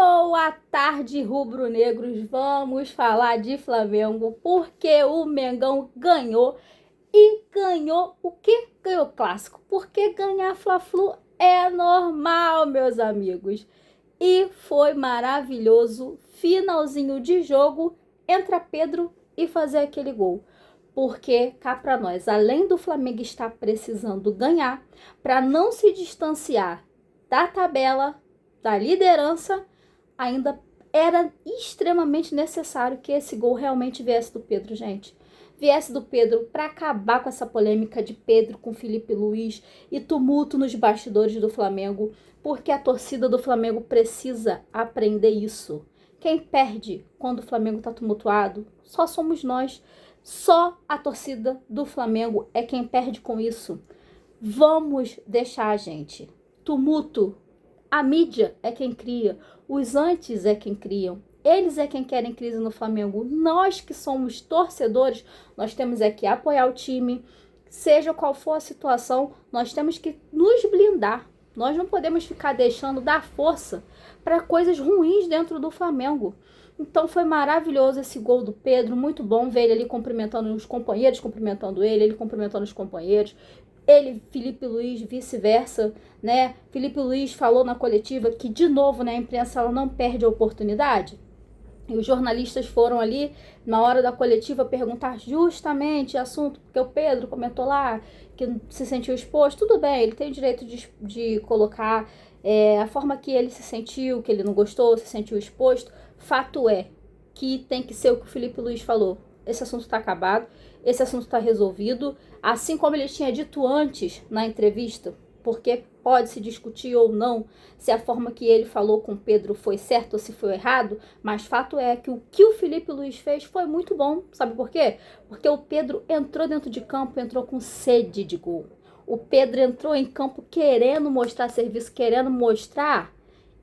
Boa tarde, rubro-negros. Vamos falar de Flamengo, porque o Mengão ganhou. E ganhou o quê? Ganhou o clássico. Porque ganhar Fla-Flu é normal, meus amigos. E foi maravilhoso. Finalzinho de jogo, entra Pedro e fazer aquele gol. Porque, cá pra nós, além do Flamengo estar precisando ganhar, para não se distanciar da tabela, da liderança, ainda era extremamente necessário que esse gol realmente viesse do Pedro, gente. Viesse do Pedro para acabar com essa polêmica de Pedro com Felipe Luiz e tumulto nos bastidores do Flamengo, porque a torcida do Flamengo precisa aprender isso. Quem perde quando o Flamengo está tumultuado só somos nós. Só a torcida do Flamengo é quem perde com isso. Vamos deixar, gente. Tumulto. A mídia é quem cria. Os antes é quem criam. Eles é quem querem crise no Flamengo. Nós que somos torcedores, nós temos que apoiar o time. Seja qual for a situação, nós temos que nos blindar. Nós não podemos ficar deixando dar força para coisas ruins dentro do Flamengo. Então foi maravilhoso esse gol do Pedro, muito bom ver ele ali cumprimentando os companheiros, cumprimentando ele cumprimentando os companheiros. Ele, Felipe Luiz, vice-versa, né? Felipe Luiz falou na coletiva que, de novo, né, a imprensa ela não perde a oportunidade. E os jornalistas foram ali, na hora da coletiva, perguntar justamente assunto, porque o Pedro comentou lá que se sentiu exposto. Tudo bem, ele tem o direito de colocar a forma que ele se sentiu, que ele não gostou, se sentiu exposto. Fato é que tem que ser o que o Felipe Luiz falou. Esse assunto está acabado, esse assunto está resolvido, assim como ele tinha dito antes na entrevista, porque pode se discutir ou não se a forma que ele falou com o Pedro foi certo ou se foi errado, mas fato é que o Felipe Luiz fez foi muito bom. Sabe por quê? Porque o Pedro entrou dentro de campo, entrou com sede de gol. O Pedro entrou em campo querendo mostrar serviço, querendo mostrar,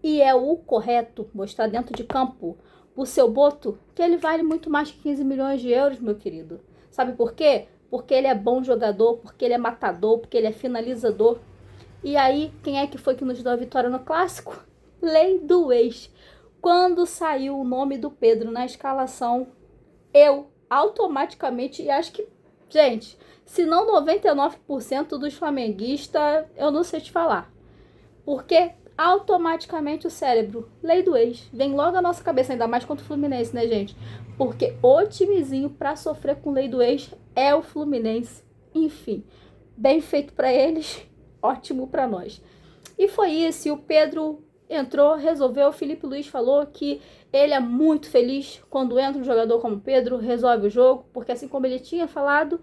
e é o correto, mostrar dentro de campo o seu Boto, que ele vale muito mais que 15 milhões de euros, meu querido. Sabe por quê? Porque ele é bom jogador, porque ele é matador, porque ele é finalizador. E aí, quem é que foi que nos deu a vitória no clássico? Lei do ex. Quando saiu o nome do Pedro na escalação, eu automaticamente, e acho que, gente, se não 99% dos flamenguistas, eu não sei te falar. Porque automaticamente o cérebro, lei do ex, vem logo à nossa cabeça, ainda mais contra o Fluminense, né, gente? Porque o timezinho pra sofrer com lei do ex é o Fluminense. Enfim, bem feito pra eles, ótimo pra nós. E foi isso, e o Pedro entrou, resolveu. O Felipe Luiz falou que ele é muito feliz quando entra um jogador como o Pedro, resolve o jogo, porque assim como ele tinha falado,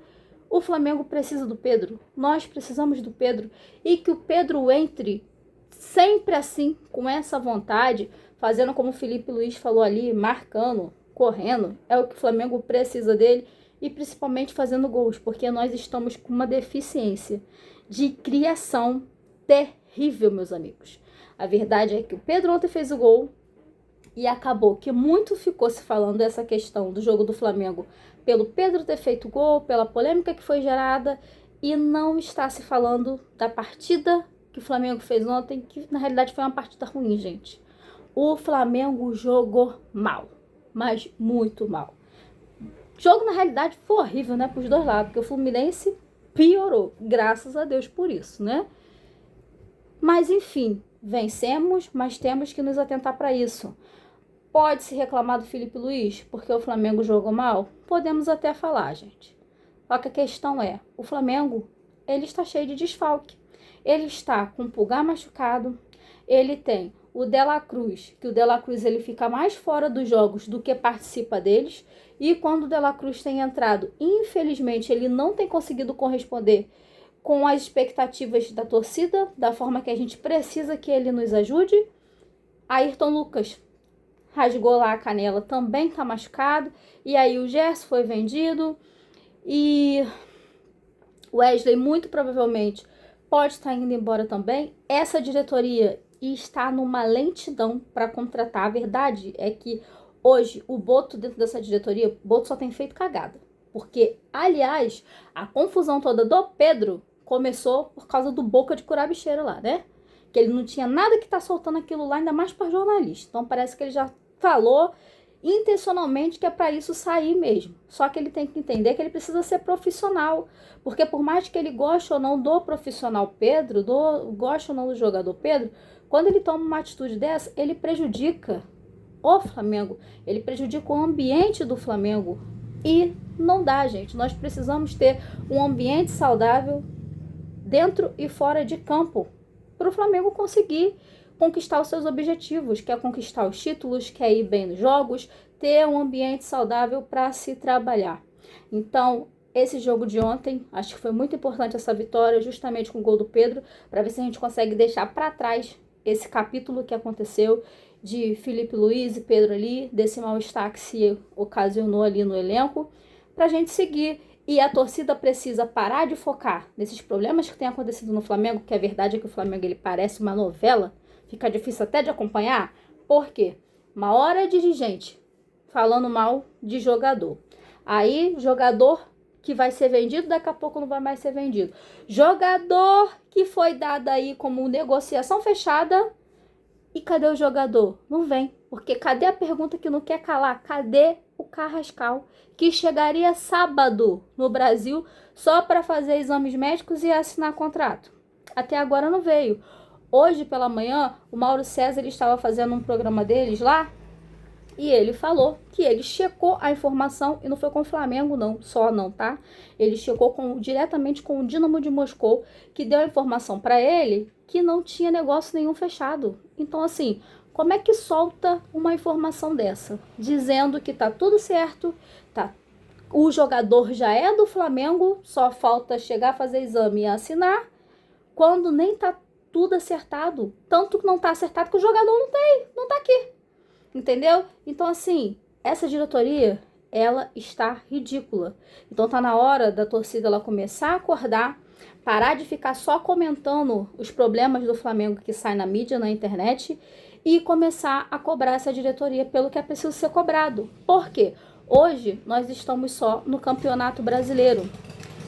o Flamengo precisa do Pedro, nós precisamos do Pedro, e que o Pedro entre sempre assim, com essa vontade, fazendo como o Felipe Luiz falou ali, marcando, correndo, é o que o Flamengo precisa dele, e principalmente fazendo gols, porque nós estamos com uma deficiência de criação terrível, meus amigos. A verdade é que o Pedro ontem fez o gol e acabou que muito ficou se falando dessa questão do jogo do Flamengo pelo Pedro ter feito gol, pela polêmica que foi gerada, e não está se falando da partida que o Flamengo fez ontem, que na realidade foi uma partida ruim, gente. O Flamengo jogou mal, mas muito mal. O jogo na realidade foi horrível, né, para os dois lados, porque o Fluminense piorou, graças a Deus por isso, né? Mas enfim, vencemos, mas temos que nos atentar para isso. Pode-se reclamar do Felipe Luiz porque o Flamengo jogou mal? Podemos até falar, gente. Só que a questão é, o Flamengo, ele está cheio de desfalque. Ele está com o Pulgar machucado, ele tem o De La Cruz, que o De La Cruz ele fica mais fora dos jogos do que participa deles, e quando o De La Cruz tem entrado, infelizmente ele não tem conseguido corresponder com as expectativas da torcida, da forma que a gente precisa que ele nos ajude. Ayrton Lucas rasgou lá a canela, também tá machucado, e aí o Gerson foi vendido, e o Wesley muito provavelmente pode estar indo embora também. Essa diretoria está numa lentidão para contratar. A verdade é que hoje o Boto dentro dessa diretoria, o Boto só tem feito cagada. Porque, aliás, a confusão toda do Pedro começou por causa do Boca de Curabicheira lá, né? que ele não tinha nada que tá soltando aquilo lá, ainda mais para jornalista. Então parece que ele já falou intencionalmente que é para isso sair mesmo. Só que ele tem que entender que ele precisa ser profissional, porque por mais que ele goste ou não do profissional Pedro, goste ou não do jogador Pedro, quando ele toma uma atitude dessa, ele prejudica o Flamengo, ele prejudica o ambiente do Flamengo. E não dá, gente. Nós precisamos ter um ambiente saudável dentro e fora de campo para o Flamengo conseguir conquistar os seus objetivos, que é conquistar os títulos, que é ir bem nos jogos, ter um ambiente saudável para se trabalhar. Então, esse jogo de ontem, acho que foi muito importante essa vitória, justamente com o gol do Pedro, para ver se a gente consegue deixar para trás esse capítulo que aconteceu de Felipe Luiz e Pedro ali, desse mal-estar que se ocasionou ali no elenco, para a gente seguir. E a torcida precisa parar de focar nesses problemas que tem acontecido no Flamengo, que a verdade é que o Flamengo ele parece uma novela, fica difícil até de acompanhar. Por quê? Uma hora de gente falando mal de jogador. Aí, jogador que vai ser vendido, daqui a pouco não vai mais ser vendido. Jogador que foi dado aí como negociação fechada. E cadê o jogador? Não vem. Porque cadê a pergunta que não quer calar? Cadê o Carrascal? Que chegaria sábado no Brasil só para fazer exames médicos e assinar contrato. Até agora não veio. Hoje pela manhã, o Mauro César ele estava fazendo um programa deles lá e ele falou que ele checou a informação e não foi com o Flamengo não, só não, tá? Ele checou diretamente com o Dínamo de Moscou, que deu a informação para ele que não tinha negócio nenhum fechado. Então assim, como é que solta uma informação dessa? Dizendo que tá tudo certo, tá? O jogador já é do Flamengo, só falta chegar a fazer exame e assinar, quando nem tá tudo acertado. Tanto que não tá acertado que o jogador não tá aqui. Entendeu? Então, assim, essa diretoria, ela está ridícula. Então, tá na hora da torcida ela começar a acordar, parar de ficar só comentando os problemas do Flamengo que sai na mídia, na internet, e começar a cobrar essa diretoria pelo que é preciso ser cobrado. Por quê? Hoje, nós estamos só no Campeonato Brasileiro.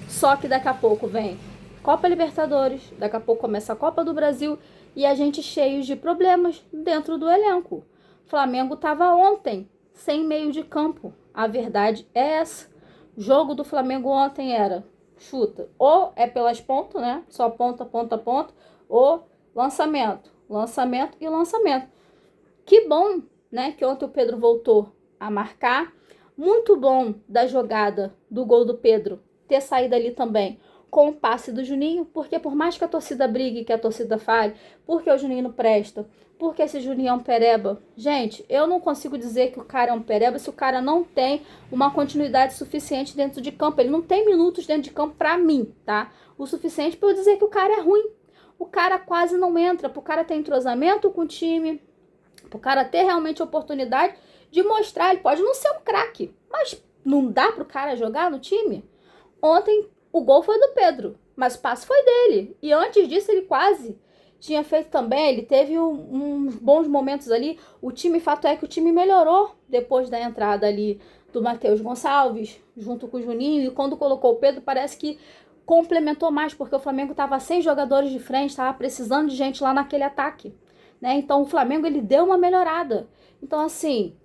Só que daqui a pouco vem Copa Libertadores, daqui a pouco começa a Copa do Brasil e a gente cheio de problemas dentro do elenco. O Flamengo estava ontem sem meio de campo. A verdade é essa. O jogo do Flamengo ontem era chuta. Ou é pelas pontas, né? Só ponta, ponta, ponta. Ou lançamento. Lançamento e lançamento. Que bom, né? Que ontem o Pedro voltou a marcar. Muito bom da jogada do gol do Pedro ter saído ali também com o passe do Juninho, porque por mais que a torcida brigue, que a torcida fale, porque o Juninho não presta, porque esse Juninho é um pereba. Gente, eu não consigo dizer que o cara é um pereba se o cara não tem uma continuidade suficiente dentro de campo. Ele não tem minutos dentro de campo pra mim, tá? O suficiente pra eu dizer que o cara é ruim. O cara quase não entra, pro cara ter entrosamento com o time, pro cara ter realmente oportunidade de mostrar. Ele pode não ser um craque, mas não dá pro cara jogar no time? Ontem o gol foi do Pedro, mas o passe foi dele. E antes disso ele quase tinha feito também. Ele teve uns bons momentos ali. O time, fato é que o time melhorou depois da entrada ali do Matheus Gonçalves, junto com o Juninho. E quando colocou o Pedro, parece que complementou mais, porque o Flamengo estava sem jogadores de frente, estava precisando de gente lá naquele ataque, né? Então o Flamengo ele deu uma melhorada. Então assim,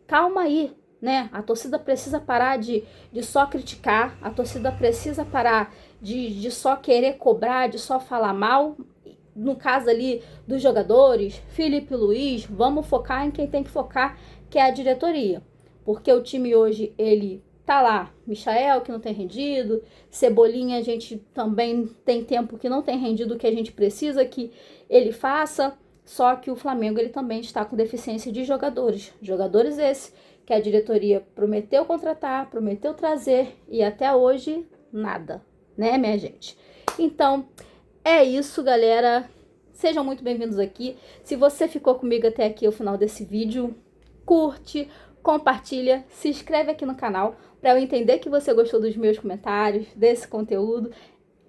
calma aí, né? A torcida precisa parar de só criticar, a torcida precisa parar de só querer cobrar, de só falar mal. No caso ali dos jogadores, Felipe Luiz, vamos focar em quem tem que focar, que é a diretoria. Porque o time hoje, ele tá lá, Michael que não tem rendido, Cebolinha a gente também tem tempo que não tem rendido o que a gente precisa que ele faça. Só que o Flamengo ele também está com deficiência de jogadores. Jogadores esses que a diretoria prometeu contratar, prometeu trazer e até hoje nada, né, minha gente? Então, é isso, galera. Sejam muito bem-vindos aqui. Se você ficou comigo até aqui ao final desse vídeo, curte, compartilha, se inscreve aqui no canal para eu entender que você gostou dos meus comentários, desse conteúdo.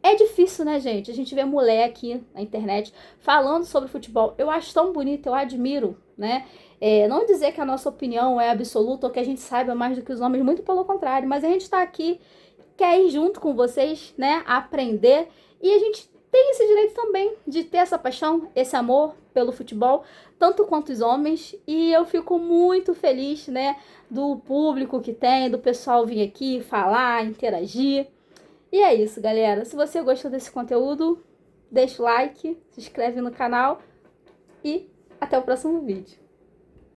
É difícil, né, gente? A gente vê mulher aqui na internet falando sobre futebol. Eu acho tão bonito, eu admiro, né? Não dizer que a nossa opinião é absoluta ou que a gente saiba mais do que os homens, muito pelo contrário. Mas a gente tá aqui, quer ir junto com vocês, né? Aprender. E a gente tem esse direito também de ter essa paixão, esse amor pelo futebol, tanto quanto os homens. E eu fico muito feliz, né, do público que tem, do pessoal vir aqui falar, interagir. E é isso, galera. Se você gostou desse conteúdo, deixa o like, se inscreve no canal e até o próximo vídeo.